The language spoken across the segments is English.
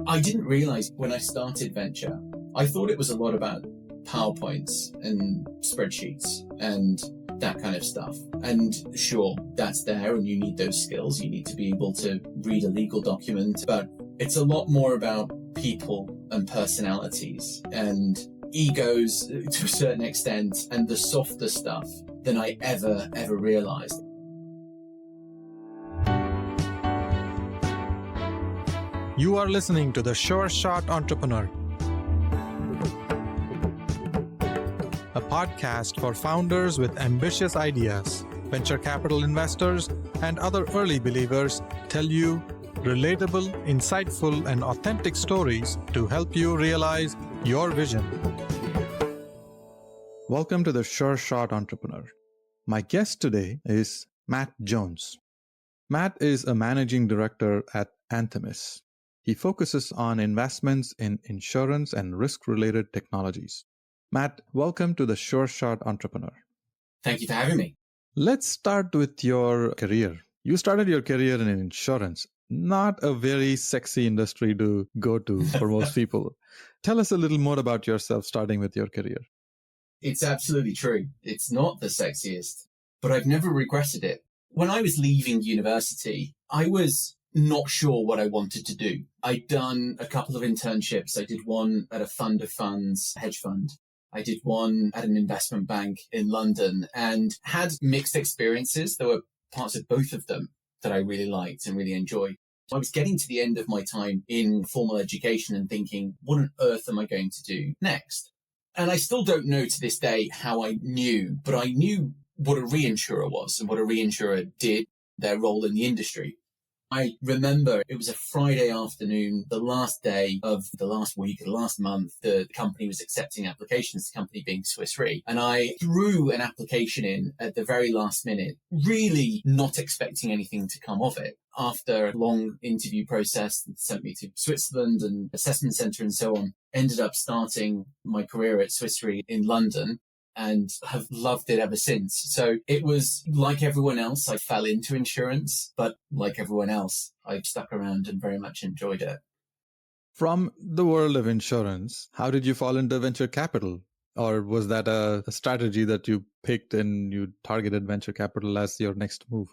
I didn't realize when I started venture, I thought it was a lot about PowerPoints and spreadsheets and that kind of stuff. And sure, that's there and you need those skills. You need to be able to read a legal document, but it's a lot more about people and personalities and egos to a certain extent and the softer stuff than I ever realized. You are listening to The Sure Shot Entrepreneur, a podcast for founders with ambitious ideas. Venture capital investors and other early believers tell you relatable, insightful, and authentic stories to help you realize your vision. Welcome to The Sure Shot Entrepreneur. My guest today is Matt Jones. Matt is a managing director at Anthemis. He focuses on investments in insurance and risk-related technologies. Matt, welcome to the Sure Shot Entrepreneur. Thank you for having me. Let's start with your career. You started your career in insurance, not a very sexy industry to go to for most people. Tell us a little more about yourself, starting with your career. It's absolutely true. It's not the sexiest, but I've never regretted it. When I was leaving university, I was not sure what I wanted to do. I'd done a couple of internships. I did one at a fund of funds, hedge fund. I did one at an investment bank in London and had mixed experiences. There were parts of both of them that I really liked and really enjoyed. I was getting to the end of my time in formal education and thinking, what on earth am I going to do next? And I still don't know to this day how I knew, but I knew what a reinsurer was and what a reinsurer did, their role in the industry. I remember it was a Friday afternoon, the last day of the last week, the last month, the company was accepting applications, the company being Swiss Re. And I threw an application in at the very last minute, really not expecting anything to come of it. After a long interview process that sent me to Switzerland and assessment center and so on, ended up starting my career at Swiss Re in London and have loved it ever since. So it was like everyone else, I fell into insurance, but like everyone else, I've stuck around and very much enjoyed it. From the world of insurance, how did you fall into venture capital? Or was that a strategy that you picked and you targeted venture capital as your next move?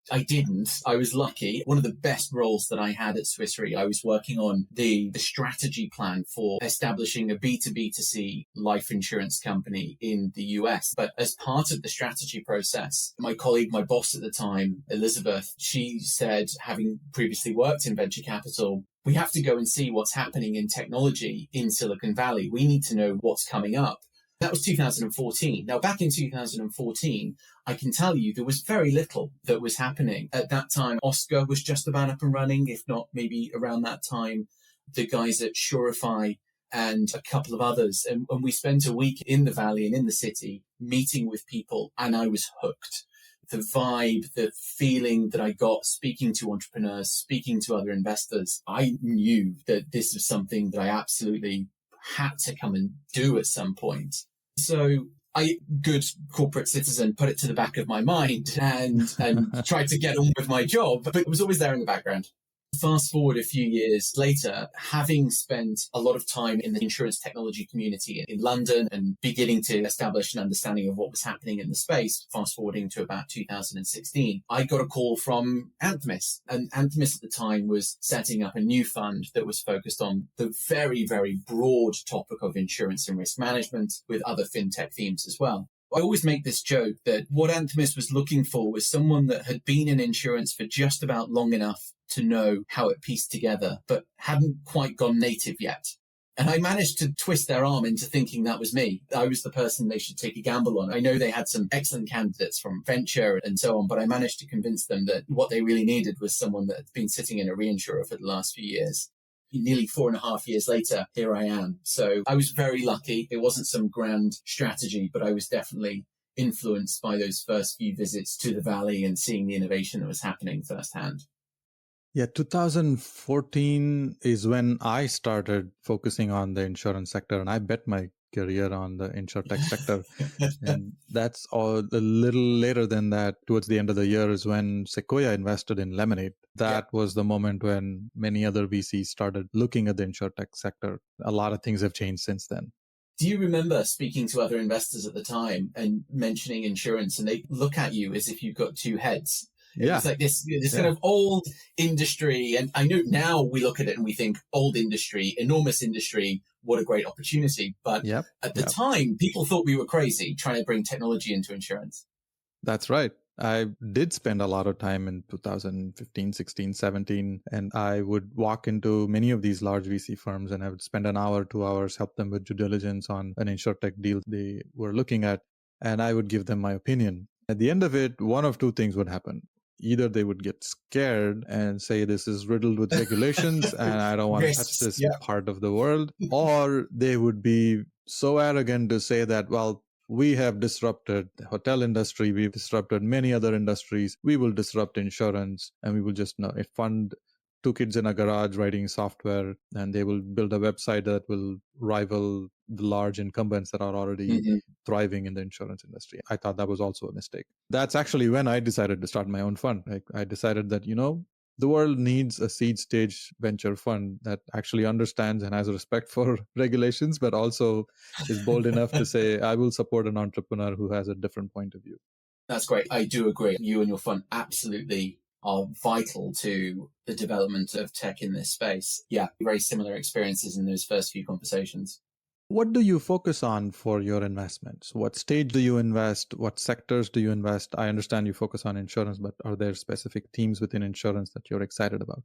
I didn't. I was lucky. One of the best roles that I had at Swiss Re, I was working on the strategy plan for establishing a B2B2C life insurance company in the US. But as part of the strategy process, my colleague, my boss at the time, Elizabeth, she said, having previously worked in venture capital, we have to go and see what's happening in technology in Silicon Valley. We need to know what's coming up. That was 2014. Now, back in 2014, I can tell you there was very little that was happening. At that time, Oscar was just about up and running, if not maybe around that time, the guys at Surify and a couple of others. And we spent a week in the valley and in the city meeting with people, and I was hooked. The vibe, the feeling that I got speaking to entrepreneurs, speaking to other investors, I knew that this was something that I absolutely had to come and do at some point. So I, good corporate citizen, put it to the back of my mind and tried to get on with my job, but it was always there in the background. Fast forward a few years later, having spent a lot of time in the insurance technology community in London and beginning to establish an understanding of what was happening in the space, fast forwarding to about 2016, I got a call from Anthemis. And Anthemis at the time was setting up a new fund that was focused on the very, very broad topic of insurance and risk management with other fintech themes as well. I always make this joke that what Anthemis was looking for was someone that had been in insurance for just about long enough to know how it pieced together, but hadn't quite gone native yet. And I managed to twist their arm into thinking that was me. I was the person they should take a gamble on. I know they had some excellent candidates from venture and so on, but I managed to convince them that what they really needed was someone that had been sitting in a reinsurer for the last few years. Nearly 4.5 years later, here I am. So I was very lucky. It wasn't some grand strategy, but I was definitely influenced by those first few visits to the valley and seeing the innovation that was happening firsthand. Yeah, 2014 is when I started focusing on the insurance sector, and I bet my career on the Insurtech sector. And that's all. A little later than that, towards the end of the year, is when Sequoia invested in Lemonade. That was the moment when many other VCs started looking at the Insurtech sector. A lot of things have changed since then. Do you remember speaking to other investors at the time and mentioning insurance, and they look at you as if you've got two heads? Yeah. It's like this kind of old industry. And I know now we look at it and we think old industry, enormous industry, what a great opportunity. But at the time, people thought we were crazy trying to bring technology into insurance. That's right. I did spend a lot of time in 2015, 16, 17, and I would walk into many of these large VC firms and I would spend an hour, 2 hours, help them with due diligence on an Insurtech deal they were looking at, and I would give them my opinion. At the end of it, one of two things would happen. Either they would get scared and say this is riddled with regulations and I don't want to touch this part of the world, or they would be so arrogant to say that, well, we have disrupted the hotel industry. We've disrupted many other industries. We will disrupt insurance and we will just fund two kids in a garage writing software, and they will build a website that will rival the large incumbents that are already thriving in the insurance industry. I thought that was also a mistake. That's actually when I decided to start my own fund. I decided that, the world needs a seed stage venture fund that actually understands and has respect for regulations, but also is bold enough to say, I will support an entrepreneur who has a different point of view. That's great. I do agree. You and your fund absolutely are vital to the development of tech in this space. Yeah, very similar experiences in those first few conversations. What do you focus on for your investments? What stage do you invest? What sectors do you invest? I understand you focus on insurance, but are there specific themes within insurance that you're excited about?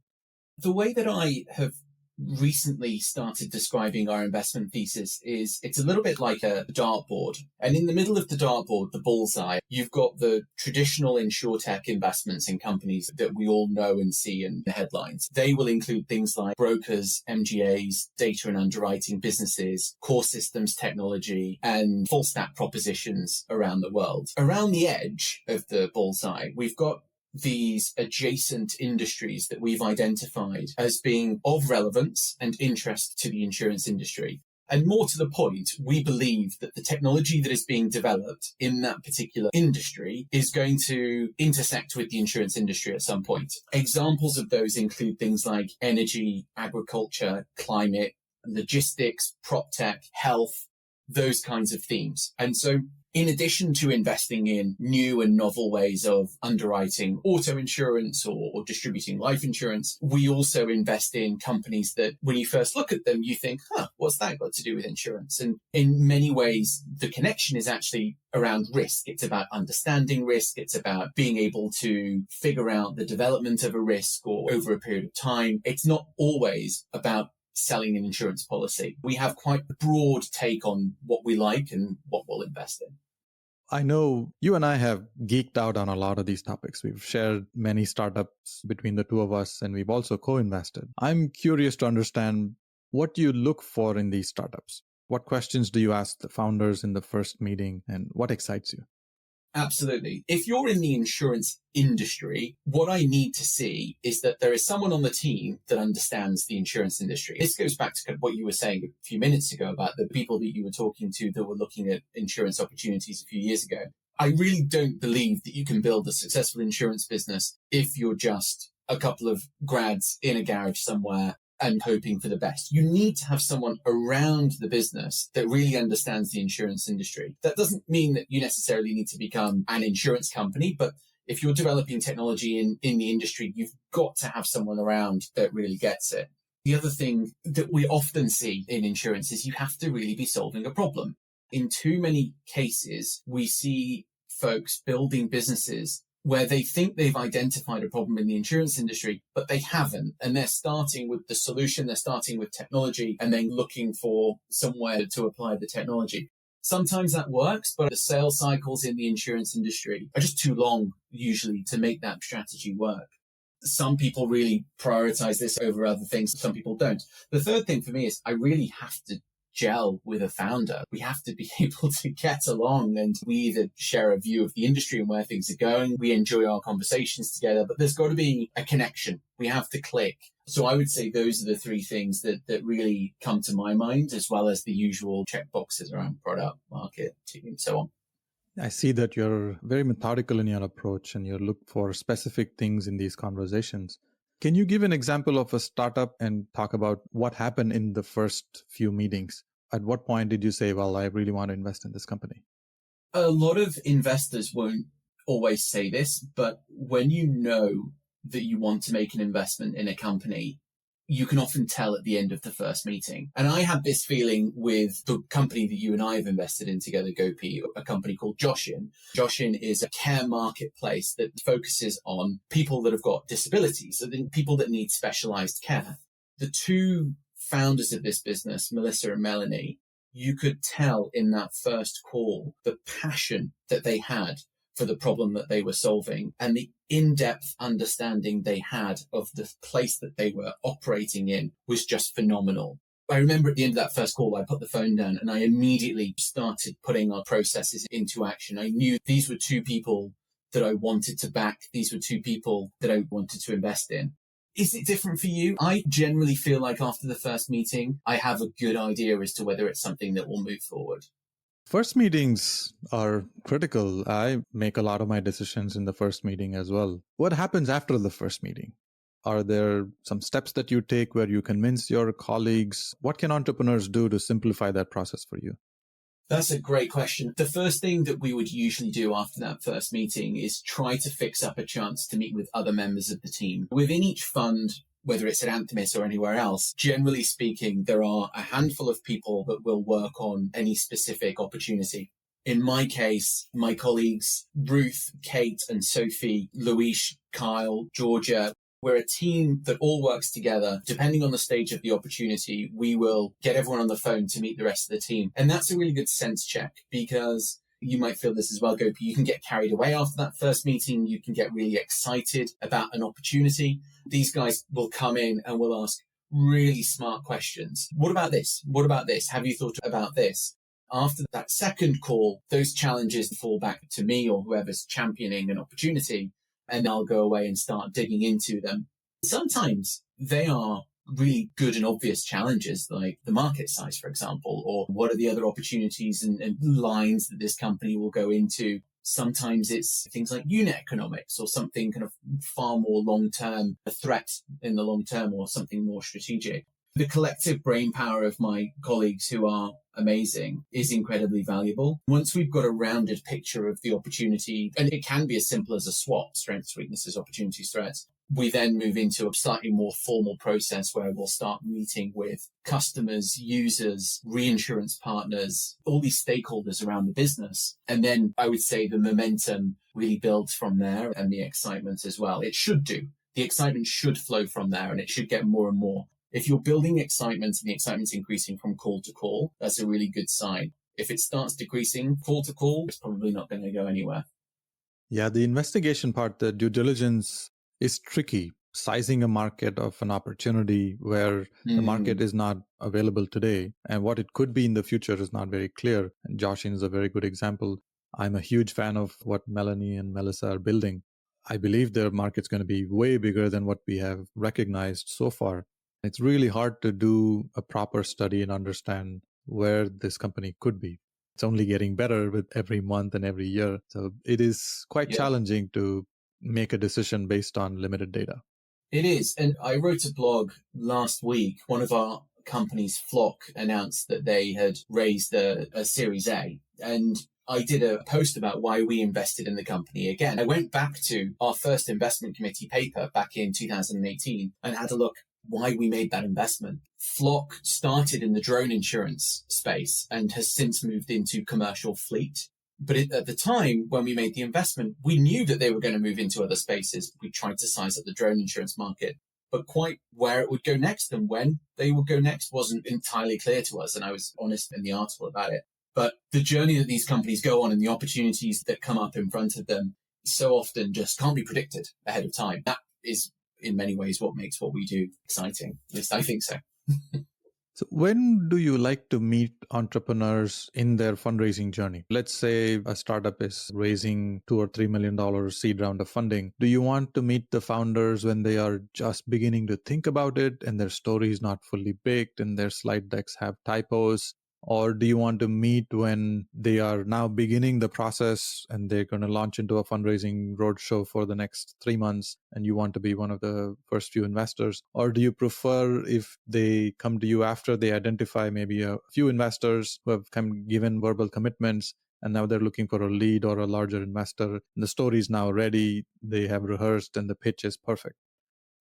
The way that I have recently started describing our investment thesis is it's a little bit like a dartboard. And in the middle of the dartboard, the bullseye, you've got the traditional Insurtech investments in companies that we all know and see in the headlines. They will include things like brokers, MGAs, data and underwriting businesses, core systems technology, and full stack propositions around the world. Around the edge of the bullseye, we've got these adjacent industries that we've identified as being of relevance and interest to the insurance industry. And more to the point, we believe that the technology that is being developed in that particular industry is going to intersect with the insurance industry at some point. Examples of those include things like energy, agriculture, climate, logistics, prop tech, health, those kinds of themes. And so in addition to investing in new and novel ways of underwriting auto insurance or distributing life insurance, we also invest in companies that when you first look at them, you think, what's that got to do with insurance? And in many ways, the connection is actually around risk. It's about understanding risk. It's about being able to figure out the development of a risk or over a period of time. It's not always about selling an insurance policy. We have quite a broad take on what we like and what we'll invest in. I know you and I have geeked out on a lot of these topics. We've shared many startups between the two of us, and we've also co-invested. I'm curious to understand what you look for in these startups. What questions do you ask the founders in the first meeting, and what excites you? Absolutely. If you're in the insurance industry, what I need to see is that there is someone on the team that understands the insurance industry. This goes back to what you were saying a few minutes ago about the people that you were talking to that were looking at insurance opportunities a few years ago. I really don't believe that you can build a successful insurance business if you're just a couple of grads in a garage somewhere and hoping for the best. You need to have someone around the business that really understands the insurance industry. That doesn't mean that you necessarily need to become an insurance company, but if you're developing technology in the industry, you've got to have someone around that really gets it. The other thing that we often see in insurance is you have to really be solving a problem. In too many cases, we see folks building businesses where they think they've identified a problem in the insurance industry, but they haven't. And they're starting with the solution, they're starting with technology, and then looking for somewhere to apply the technology. Sometimes that works, but the sales cycles in the insurance industry are just too long, usually, to make that strategy work. Some people really prioritize this over other things. Some people don't. The third thing for me is I really have to gel with a founder. We have to be able to get along, and we either share a view of the industry and where things are going. We enjoy our conversations together, but there's got to be a connection. We have to click. So I would say those are the three things that really come to my mind, as well as the usual checkboxes around product, market, team, so on. I see that you're very methodical in your approach and you look for specific things in these conversations. Can you give an example of a startup and talk about what happened in the first few meetings? At what point did you say, well, I really want to invest in this company? A lot of investors won't always say this, but when you know that you want to make an investment in a company, you can often tell at the end of the first meeting. And I had this feeling with the company that you and I have invested in together, Gopi, a company called Joshin. Joshin is a care marketplace that focuses on people that have got disabilities, so people that need specialized care. The two founders of this business, Melissa and Melanie, you could tell in that first call the passion that they had for the problem that they were solving and the in-depth understanding they had of the place that they were operating in was just phenomenal. I remember at the end of that first call, I put the phone down and I immediately started putting our processes into action. I knew these were two people that I wanted to back. These were two people that I wanted to invest in. Is it different for you? I generally feel like after the first meeting, I have a good idea as to whether it's something that will move forward. First meetings are critical. I make a lot of my decisions in the first meeting as well. What happens after the first meeting? Are there some steps that you take where you convince your colleagues? What can entrepreneurs do to simplify that process for you? That's a great question. The first thing that we would usually do after that first meeting is try to fix up a chance to meet with other members of the team. Within each fund, whether it's at Anthemis or anywhere else, generally speaking, there are a handful of people that will work on any specific opportunity. In my case, my colleagues, Ruth, Kate, and Sophie, Luis, Kyle, Georgia, we're a team that all works together. Depending on the stage of the opportunity, we will get everyone on the phone to meet the rest of the team. And that's a really good sense check because you might feel this as well, Gopi. You can get carried away after that first meeting. You can get really excited about an opportunity. These guys will come in and will ask really smart questions. What about this? What about this? Have you thought about this? After that second call, those challenges fall back to me or whoever's championing an opportunity, and I'll go away and start digging into them. Sometimes they are really good and obvious challenges, like the market size, for example, or what are the other opportunities and lines that this company will go into. Sometimes it's things like unit economics or something kind of far more long-term, a threat in the long term or something more strategic. The collective brain power of my colleagues, who are amazing, is incredibly valuable. Once we've got a rounded picture of the opportunity, and it can be as simple as a SWOT, strengths, weaknesses, opportunities, threats, we then move into a slightly more formal process where we'll start meeting with customers, users, reinsurance partners, all these stakeholders around the business. And then I would say the momentum really builds from there and the excitement as well. It should do. The excitement should flow from there and it should get more and more. If you're building excitement and the excitement's increasing from call to call, that's a really good sign. If it starts decreasing call to call, it's probably not going to go anywhere. Yeah, the investigation part, the due diligence is tricky. Sizing a market of an opportunity where the market is not available today and what it could be in the future is not very clear. And Joshin is a very good example. I'm a huge fan of what Melanie and Melissa are building. I believe their market's going to be way bigger than what we have recognized so far. It's really hard to do a proper study and understand where this company could be. It's only getting better with every month and every year. So it is quite challenging to make a decision based on limited data. It is. And I wrote a blog last week. One of our companies, Flock, announced that they had raised a Series A. And I did a post about why we invested in the company again. I went back to our first investment committee paper back in 2018 and had a look why we made that investment. Flock started in the drone insurance space and has since moved into commercial fleet. But at the time when we made the investment, we knew that they were going to move into other spaces. We tried to size up the drone insurance market, but quite where it would go next and when they would go next wasn't entirely clear to us. And I was honest in the article about it. But the journey that these companies go on and the opportunities that come up in front of them so often just can't be predicted ahead of time. That is in many ways what makes what we do exciting. At least I think so. So when do you like to meet entrepreneurs in their fundraising journey? Let's say a startup is raising $2 or $3 million seed round of funding. Do you want to meet the founders when they are just beginning to think about it and their story is not fully baked and their slide decks have typos? Or do you want to meet when they are now beginning the process and they're going to launch into a fundraising roadshow for the next 3 months and you want to be one of the first few investors? Or do you prefer if they come to you after they identify maybe a few investors who have given verbal commitments and now they're looking for a lead or a larger investor? And the story is now ready, they have rehearsed, and the pitch is perfect.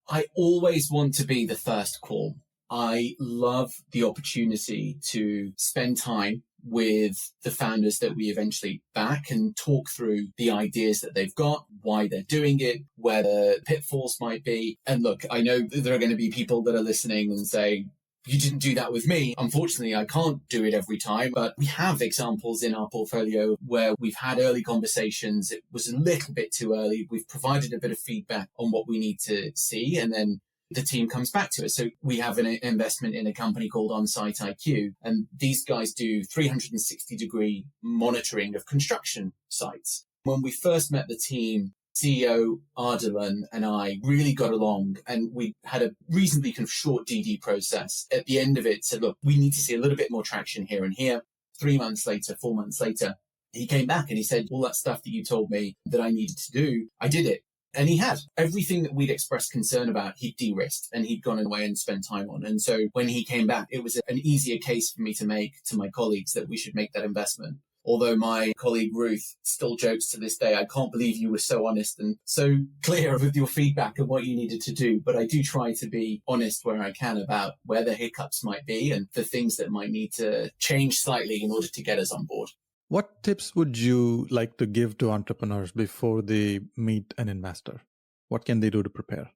I always want to be the first call. I love the opportunity to spend time with the founders that we eventually back and talk through the ideas that they've got, why they're doing it, where the pitfalls might be. And look, I know there are going to be people that are listening and say, you didn't do that with me. Unfortunately, I can't do it every time, but we have examples in our portfolio where we've had early conversations. It was a little bit too early. We've provided a bit of feedback on what we need to see, and then the team comes back to us. So we have an investment in a company called On-Site IQ, and these guys do 360-degree monitoring of construction sites. When we first met the team, CEO Ardalan and I really got along, and we had a reasonably kind of short DD process. At the end of it, said, look, we need to see a little bit more traction here and here. 3 months later, 4 months later, he came back and he said, all that stuff that you told me that I needed to do, I did it. And he had everything that we'd expressed concern about, he'd de-risked and he'd gone away and spent time on. And so when he came back, it was an easier case for me to make to my colleagues that we should make that investment. Although my colleague Ruth still jokes to this day, I can't believe you were so honest and so clear with your feedback and what you needed to do. But I do try to be honest where I can about where the hiccups might be and the things that might need to change slightly in order to get us on board. What tips would you like to give to entrepreneurs before they meet an investor? What can they do to prepare?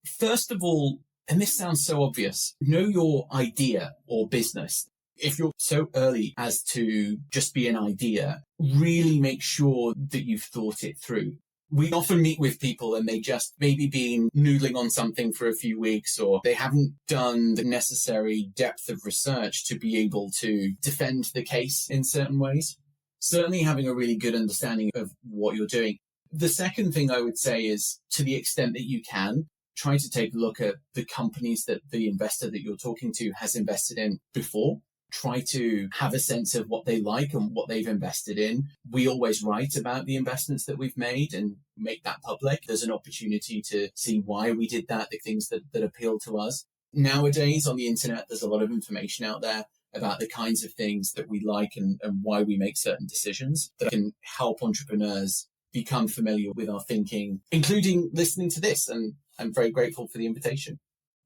First of all, and this sounds so obvious, know your idea or business. If you're so early as to just be an idea, really make sure that you've thought it through. We often meet with people and they just maybe been noodling on something for a few weeks, or they haven't done the necessary depth of research to be able to defend the case in certain ways. Certainly having a really good understanding of what you're doing. The second thing I would say is, to the extent that you can, try to take a look at the companies that the investor that you're talking to has invested in before. Try to have a sense of what they like and what they've invested in. We always write about the investments that we've made and make that public. There's an opportunity to see why we did that, the things that appeal to us. Nowadays on the internet, there's a lot of information out there about the kinds of things that we like and why we make certain decisions that can help entrepreneurs become familiar with our thinking, including listening to this. And I'm very grateful for the invitation.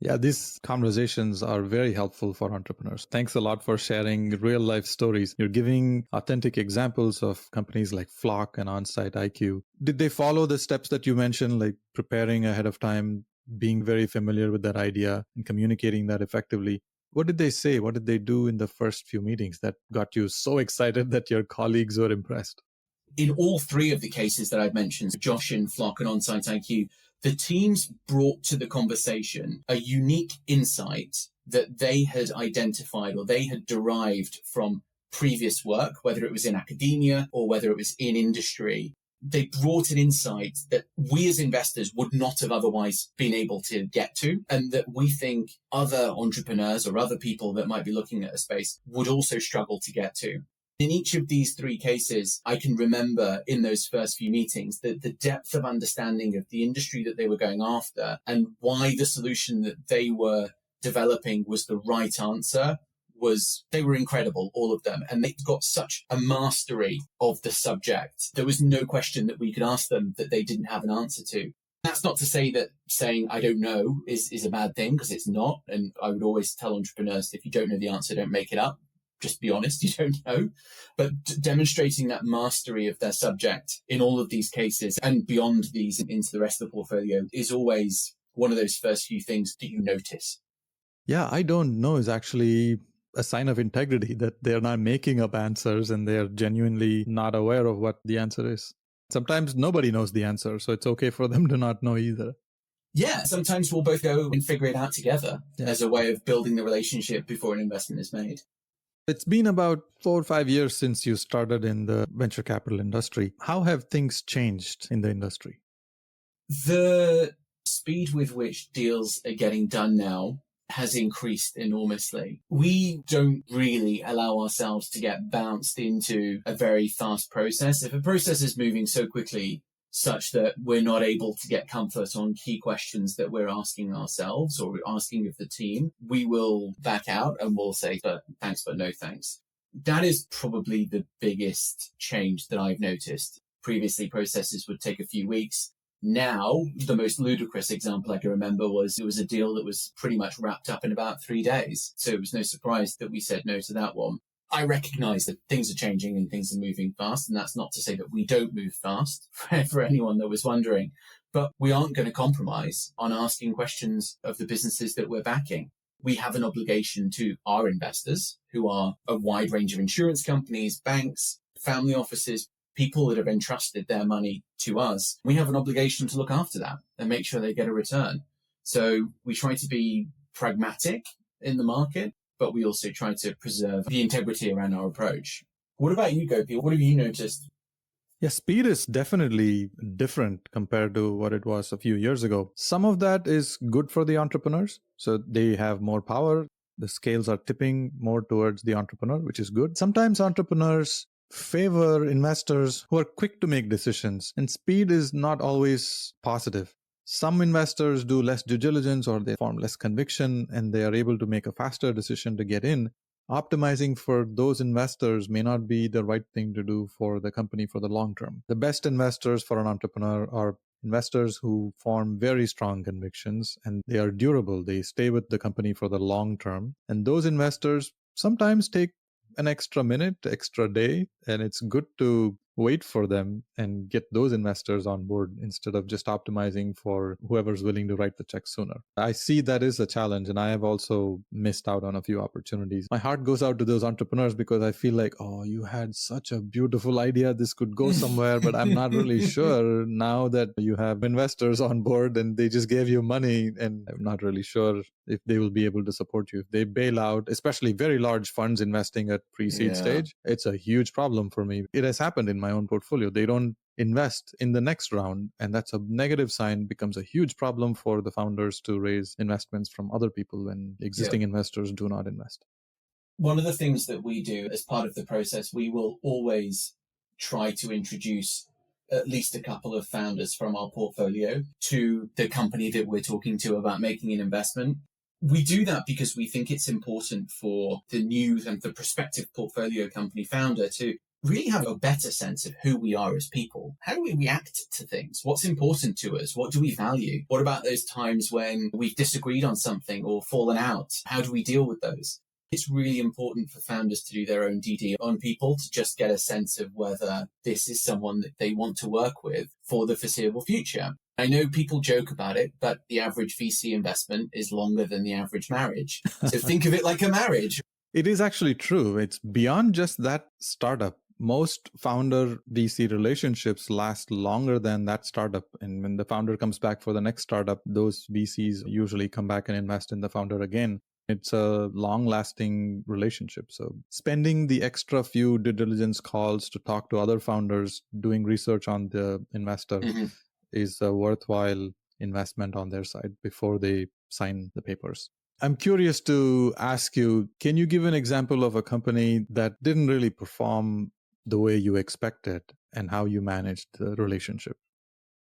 Yeah, these conversations are very helpful for entrepreneurs. Thanks a lot for sharing real life stories. You're giving authentic examples of companies like Flock and On-Site IQ. Did they follow the steps that you mentioned, like preparing ahead of time, being very familiar with that idea and communicating that effectively? What did they say? What did they do in the first few meetings that got you so excited that your colleagues were impressed? In all three of the cases that I've mentioned, Joshin, Flock, and On-Site IQ, the teams brought to the conversation a unique insight that they had identified or they had derived from previous work, whether it was in academia or whether it was in industry. They brought an insight that we as investors would not have otherwise been able to get to, and that we think other entrepreneurs or other people that might be looking at a space would also struggle to get to. In each of these three cases, I can remember in those first few meetings that the depth of understanding of the industry that they were going after and why the solution that they were developing was the right answer they were incredible, all of them. And they got such a mastery of the subject. There was no question that we could ask them that they didn't have an answer to. That's not to say that saying I don't know is a bad thing, because it's not. And I would always tell entrepreneurs, if you don't know the answer, don't make it up. Just be honest, you don't know. But demonstrating that mastery of their subject in all of these cases and beyond these into the rest of the portfolio is always one of those first few things that you notice. Yeah, I don't know is actually a sign of integrity, that they're not making up answers and they're genuinely not aware of what the answer is. Sometimes nobody knows the answer, so it's okay for them to not know either. Yeah, sometimes we'll both go and figure it out together Yeah. as a way of building the relationship before an investment is made. It's been about 4 or 5 years since you started in the venture capital industry. How have things changed in the industry? The speed with which deals are getting done now has increased enormously. We don't really allow ourselves to get bounced into a very fast process. If a process is moving so quickly such that we're not able to get comfort on key questions that we're asking ourselves or we're asking of the team, we will back out and we'll say, but thanks, but no thanks. That is probably the biggest change that I've noticed. Previously, processes would take a few weeks. Now, the most ludicrous example I can remember was it was a deal that was pretty much wrapped up in about 3 days. So it was no surprise that we said no to that one. I recognize that things are changing and things are moving fast. And that's not to say that we don't move fast for anyone that was wondering, but we aren't going to compromise on asking questions of the businesses that we're backing. We have an obligation to our investors, who are a wide range of insurance companies, banks, family offices, people that have entrusted their money to us. We have an obligation to look after that and make sure they get a return. So we try to be pragmatic in the market, but we also try to preserve the integrity around our approach. What about you, Gopi? What have you noticed? Yeah, speed is definitely different compared to what it was a few years ago. Some of that is good for the entrepreneurs. So they have more power. The scales are tipping more towards the entrepreneur, which is good. Sometimes entrepreneurs favor investors who are quick to make decisions, and speed is not always positive. Some investors do less due diligence or they form less conviction and they are able to make a faster decision to get in. Optimizing for those investors may not be the right thing to do for the company for the long term. The best investors for an entrepreneur are investors who form very strong convictions and they are durable. They stay with the company for the long term. And those investors sometimes take an extra minute, extra day, and it's good to wait for them and get those investors on board instead of just optimizing for whoever's willing to write the check sooner. I see that is a challenge, and I have also missed out on a few opportunities. My heart goes out to those entrepreneurs because I feel like, oh, you had such a beautiful idea. This could go somewhere, but I'm not really sure now that you have investors on board and they just gave you money, and I'm not really sure if they will be able to support you. If they bail out, especially very large funds investing at pre-seed stage, it's a huge problem for me. It has happened in my own portfolio. They don't invest in the next round, and that's a negative sign, becomes a huge problem for the founders to raise investments from other people when existing investors do not invest. One of the things that we do as part of the process, we will always try to introduce at least a couple of founders from our portfolio to the company that we're talking to about making an investment. We do that because we think it's important for the new and the prospective portfolio company founder to really have a better sense of who we are as people. How do we react to things? What's important to us? What do we value? What about those times when we've disagreed on something or fallen out? How do we deal with those? It's really important for founders to do their own DD on people to just get a sense of whether this is someone that they want to work with for the foreseeable future. I know people joke about it, but the average VC investment is longer than the average marriage. So think of it like a marriage. It is actually true. It's beyond just that startup. Most founder VC relationships last longer than that startup. And when the founder comes back for the next startup, those VCs usually come back and invest in the founder again. It's a long-lasting relationship. So spending the extra few due diligence calls to talk to other founders, doing research on the investor is a worthwhile investment on their side before they sign the papers. I'm curious to ask you, can you give an example of a company that didn't really perform the way you expected and how you managed the relationship?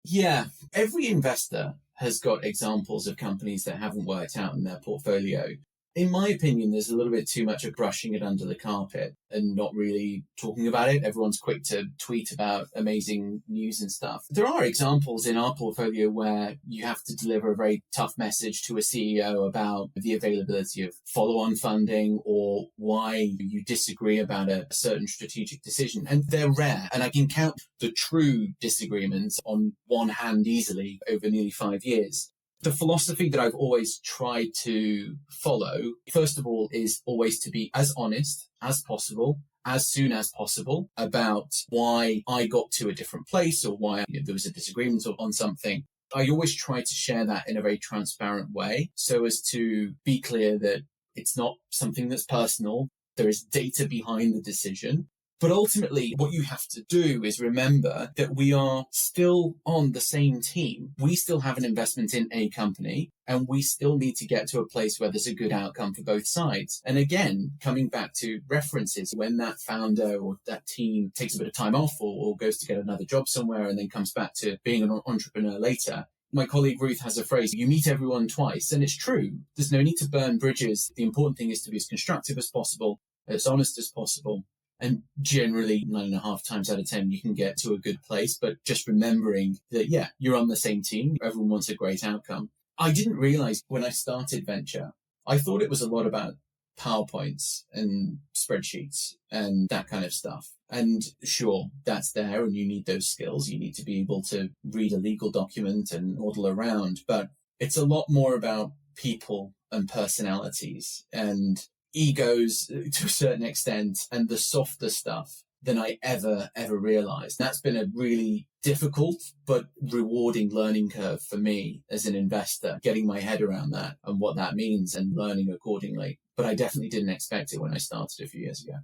Yeah, every investor has got examples of companies that haven't worked out in their portfolio. In my opinion, there's a little bit too much of brushing it under the carpet and not really talking about it. Everyone's quick to tweet about amazing news and stuff. There are examples in our portfolio where you have to deliver a very tough message to a CEO about the availability of follow-on funding or why you disagree about a certain strategic decision. And they're rare. And I can count the true disagreements on one hand easily over nearly 5 years. The philosophy that I've always tried to follow, first of all, is always to be as honest as possible, as soon as possible, about why I got to a different place or why there was a disagreement on something. I always try to share that in a very transparent way so as to be clear that it's not something that's personal. There is data behind the decision. But ultimately, what you have to do is remember that we are still on the same team. We still have an investment in a company, and we still need to get to a place where there's a good outcome for both sides. And again, coming back to references, when that founder or that team takes a bit of time off or goes to get another job somewhere and then comes back to being an entrepreneur later, my colleague Ruth has a phrase, you meet everyone twice. And it's true. There's no need to burn bridges. The important thing is to be as constructive as possible, as honest as possible. And generally 9.5 times out of 10, you can get to a good place. But just remembering that, yeah, you're on the same team. Everyone wants a great outcome. I didn't realize when I started venture, I thought it was a lot about PowerPoints and spreadsheets and that kind of stuff. And sure, that's there and you need those skills. You need to be able to read a legal document and model around. But it's a lot more about people and personalities and egos to a certain extent and the softer stuff than I ever realized. That's been a really difficult but rewarding learning curve for me as an investor, getting my head around that and what that means and learning accordingly. But I definitely didn't expect it when I started a few years ago.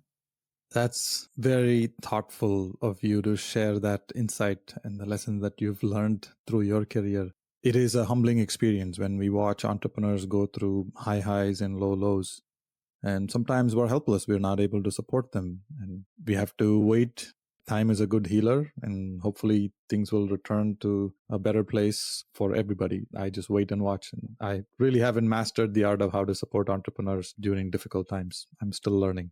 That's very thoughtful of you to share that insight and the lessons that you've learned through your career. It is a humbling experience when we watch entrepreneurs go through high highs and low lows. And sometimes we're helpless. We're not able to support them. And we have to wait. Time is a good healer. And hopefully things will return to a better place for everybody. I just wait and watch. And I really haven't mastered the art of how to support entrepreneurs during difficult times. I'm still learning.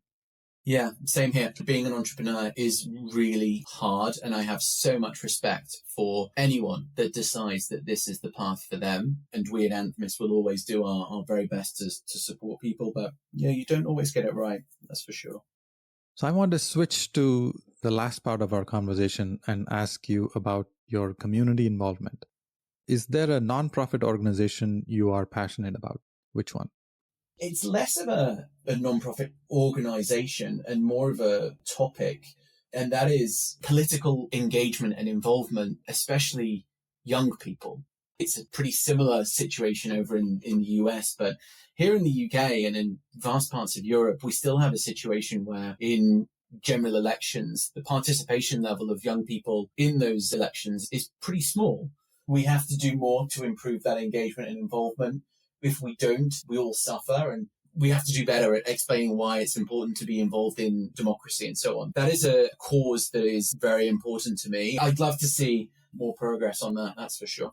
Yeah, same here. Being an entrepreneur is really hard. And I have so much respect for anyone that decides that this is the path for them. And we at Anthemis will always do our very best to support people. But yeah, you don't always get it right. That's for sure. So I want to switch to the last part of our conversation and ask you about your community involvement. Is there a nonprofit organization you are passionate about? Which one? It's less of a nonprofit organization and more of a topic, and that is political engagement and involvement, especially young people. It's a pretty similar situation over in the US, but here in the UK and in vast parts of Europe, we still have a situation where in general elections, the participation level of young people in those elections is pretty small. We have to do more to improve that engagement and involvement. If we don't, we all suffer, and we have to do better at explaining why it's important to be involved in democracy and so on. That is a cause that is very important to me. I'd love to see more progress on that, that's for sure.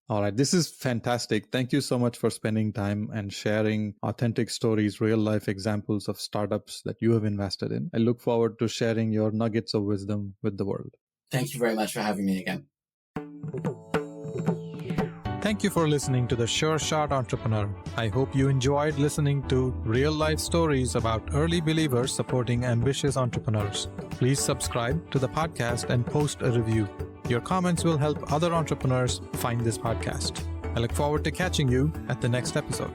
All right, this is fantastic. Thank you so much for spending time and sharing authentic stories, real life examples of startups that you have invested in. I look forward to sharing your nuggets of wisdom with the world. Thank you very much for having me again. Thank you for listening to The Sure Shot Entrepreneur. I hope you enjoyed listening to real-life stories about early believers supporting ambitious entrepreneurs. Please subscribe to the podcast and post a review. Your comments will help other entrepreneurs find this podcast. I look forward to catching you at the next episode.